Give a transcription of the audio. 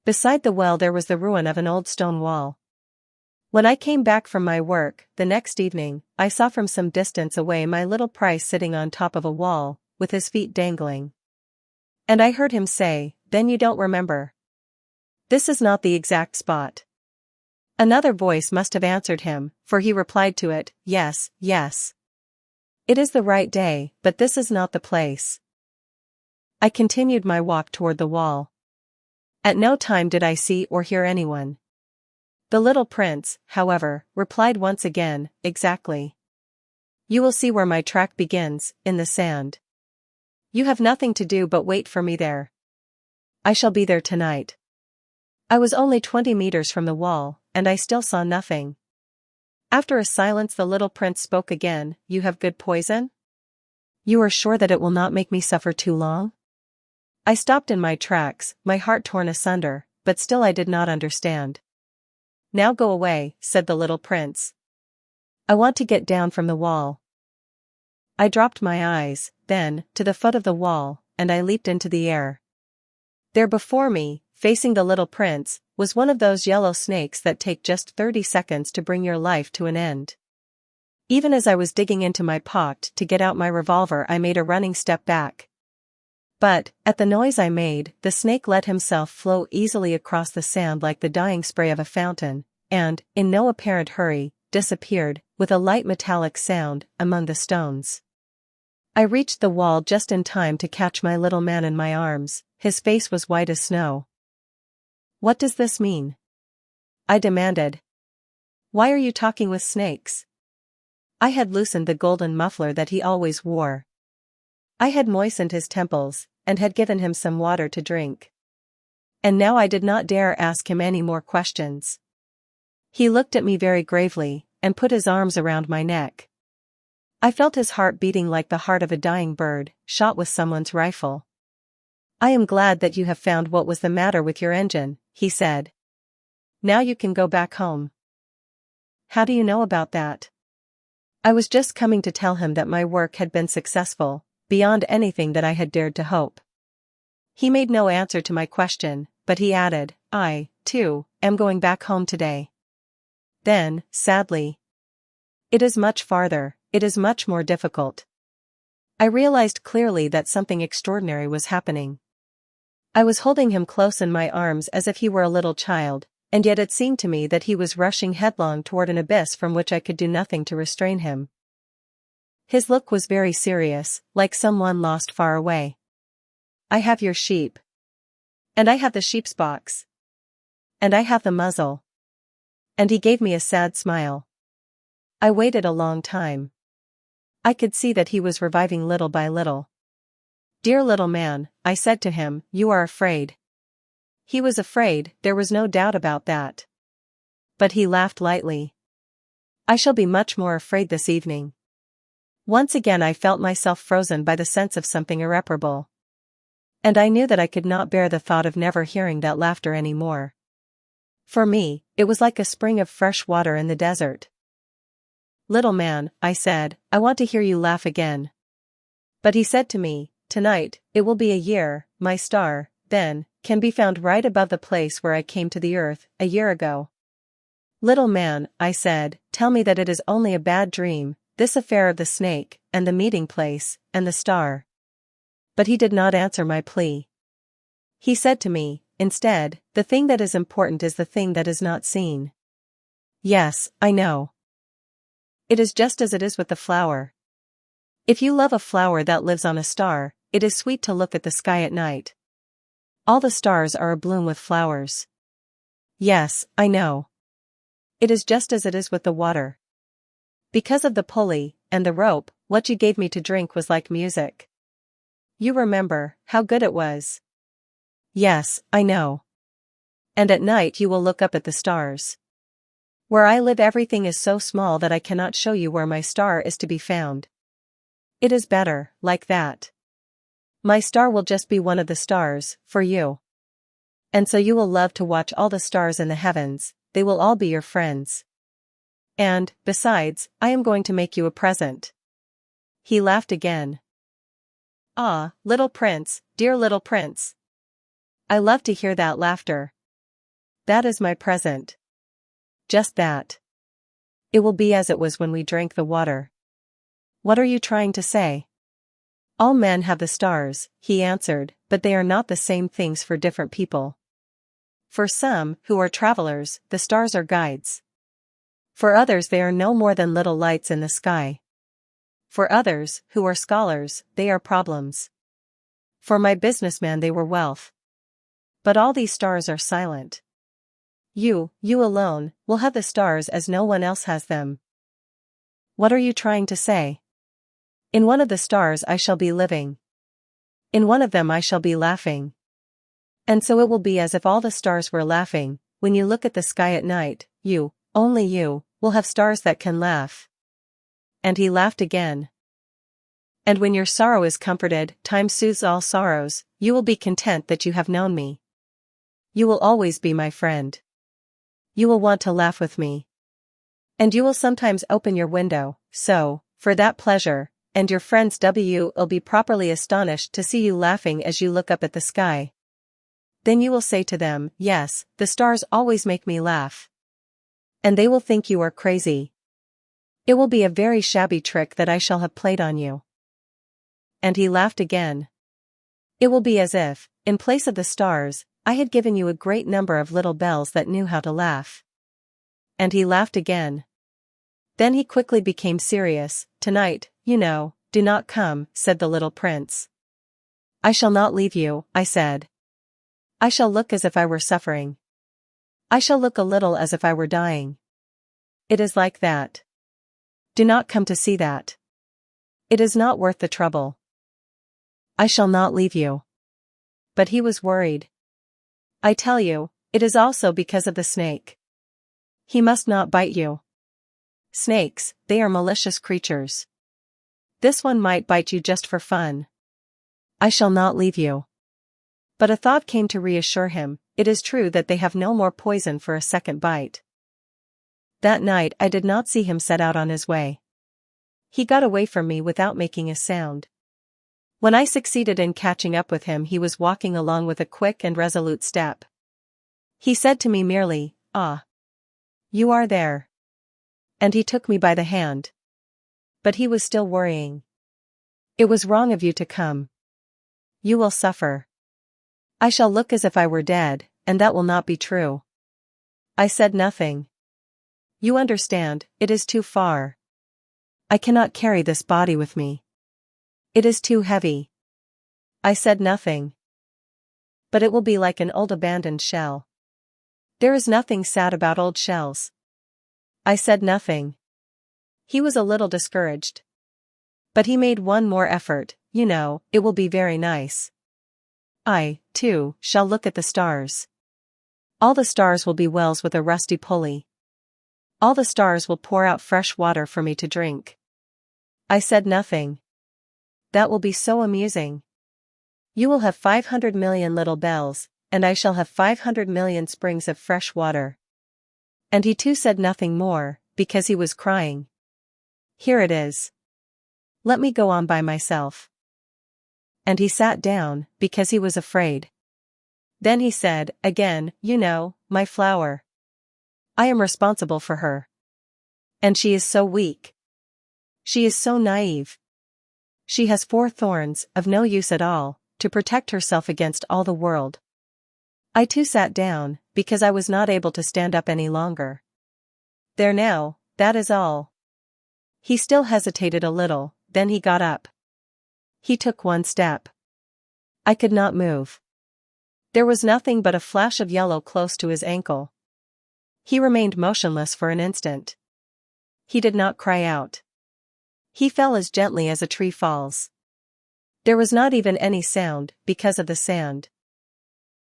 Beside the well there was the ruin of an old stone wall. When I came back from my work, the next evening, I saw from some distance away my little prince sitting on top of a wall, with his feet dangling. And I heard him say, "Then you don't remember? This is not the exact spot." Another voice must have answered him, for he replied to it, "Yes, yes. It is the right day, but this is not the place." I continued my walk toward the wall. At no time did I see or hear anyone. The little prince, however, replied once again, "Exactly. You will see where my track begins, in the sand. You have nothing to do but wait for me there. I shall be there tonight." I was only 20 meters from the wall, and I still saw nothing. After a silence the little prince spoke again, "You have good poison? You are sure that it will not make me suffer too long?" I stopped in my tracks, my heart torn asunder, but still I did not understand. "Now go away," said the little prince. "I want to get down from the wall." I dropped my eyes, then, to the foot of the wall, and I leaped into the air. There before me, facing the little prince, was one of those yellow snakes that take just 30 seconds to bring your life to an end. Even as I was digging into my pocket to get out my revolver I made a running step back. But, at the noise I made, the snake let himself flow easily across the sand like the dying spray of a fountain, and, in no apparent hurry, disappeared, with a light metallic sound, among the stones. I reached the wall just in time to catch my little man in my arms. His face was white as snow. "What does this mean?" I demanded. "Why are you talking with snakes?" I had loosened the golden muffler that he always wore. I had moistened his temples, and had given him some water to drink. And now I did not dare ask him any more questions. He looked at me very gravely, and put his arms around my neck. I felt his heart beating like the heart of a dying bird, shot with someone's rifle. "I am glad that you have found what was the matter with your engine," he said. "Now you can go back home." "How do you know about that?" I was just coming to tell him that my work had been successful, beyond anything that I had dared to hope. He made no answer to my question, but he added, "I, too, am going back home today." Then, sadly, "It is much farther, it is much more difficult." I realized clearly that something extraordinary was happening. I was holding him close in my arms as if he were a little child, and yet it seemed to me that he was rushing headlong toward an abyss from which I could do nothing to restrain him. His look was very serious, like someone lost far away. "I have your sheep. And I have the sheep's box. And I have the muzzle." And he gave me a sad smile. I waited a long time. I could see that he was reviving little by little. "Dear little man," I said to him, "you are afraid." He was afraid, there was no doubt about that. But he laughed lightly. "I shall be much more afraid this evening." Once again I felt myself frozen by the sense of something irreparable. And I knew that I could not bear the thought of never hearing that laughter any more. For me, it was like a spring of fresh water in the desert. "Little man," I said, "I want to hear you laugh again." But he said to me, "Tonight, it will be a year, my star, then, can be found right above the place where I came to the earth, a year ago." "Little man," I said, "tell me that it is only a bad dream, this affair of the snake, and the meeting place, and the star." But he did not answer my plea. He said to me, instead, "The thing that is important is the thing that is not seen." Yes, I know. It is just as it is with the flower. If you love a flower that lives on a star, it is sweet to look at the sky at night. All the stars are abloom with flowers. Yes, I know. It is just as it is with the water. Because of the pulley, and the rope, what you gave me to drink was like music. You remember, how good it was. Yes, I know. And at night you will look up at the stars. Where I live everything is so small that I cannot show you where my star is to be found. It is better, like that. My star will just be one of the stars, for you. And so you will love to watch all the stars in the heavens, they will all be your friends. And, besides, I am going to make you a present. He laughed again. "Ah, little prince, dear little prince." I love to hear that laughter. that is my present. Just that. It will be as it was when we drank the water. What are you trying to say? All men have the stars, he answered, but they are not the same things for different people. For some, who are travelers, the stars are guides. For others they are no more than little lights in the sky. For others, who are scholars, they are problems. For my businessman they were wealth. But all these stars are silent. You alone, will have the stars as no one else has them. What are you trying to say? In one of the stars I shall be living. In one of them I shall be laughing. And so it will be as if all the stars were laughing. When you look at the sky at night, you, only you, will have stars that can laugh. And he laughed again. And when your sorrow is comforted, time soothes all sorrows, you will be content that you have known me. You will always be my friend. You will want to laugh with me. And you will sometimes open your window, so, for that pleasure, and your friends will be properly astonished to see you laughing as you look up at the sky. Then you will say to them, yes, the stars always make me laugh. And they will think you are crazy. It will be a very shabby trick that I shall have played on you. And he laughed again. It will be as if, in place of the stars, I had given you a great number of little bells that knew how to laugh. And he laughed again. Then he quickly became serious. Tonight, do not come, said the little prince. I shall not leave you, I said. I shall look as if I were suffering. I shall look a little as if I were dying. It is like that. Do not come to see that. It is not worth the trouble. I shall not leave you. But he was worried. I tell you, it is also because of the snake. He must not bite you. Snakes, they are malicious creatures. This one might bite you just for fun. I shall not leave you. But a thought came to reassure him. It is true that they have no more poison for a second bite. That night I did not see him set out on his way. He got away from me without making a sound. When I succeeded in catching up with him, he was walking along with a quick and resolute step. He said to me merely, "Ah, you are there." And he took me by the hand. But he was still worrying. It was wrong of you to come. You will suffer. I shall look as if I were dead, and that will not be true. I said nothing. You understand, it is too far. I cannot carry this body with me. It is too heavy. I said nothing. But it will be like an old abandoned shell. There is nothing sad about old shells. I said nothing. He was a little discouraged. But he made one more effort. It will be very nice. I, too, shall look at the stars. All the stars will be wells with a rusty pulley. All the stars will pour out fresh water for me to drink. I said nothing. That will be so amusing. You will have 500 million little bells, and I shall have 500 million springs of fresh water. And he too said nothing more, because he was crying. Here it is. Let me go on by myself. And he sat down, because he was afraid. Then he said, again, my flower. I am responsible for her. And she is so weak. She is so naive. She has 4 thorns, of no use at all, to protect herself against all the world. I too sat down, because I was not able to stand up any longer. There now, that is all. He still hesitated a little, then he got up. He took one step. I could not move. There was nothing but a flash of yellow close to his ankle. He remained motionless for an instant. He did not cry out. He fell as gently as a tree falls. There was not even any sound, because of the sand.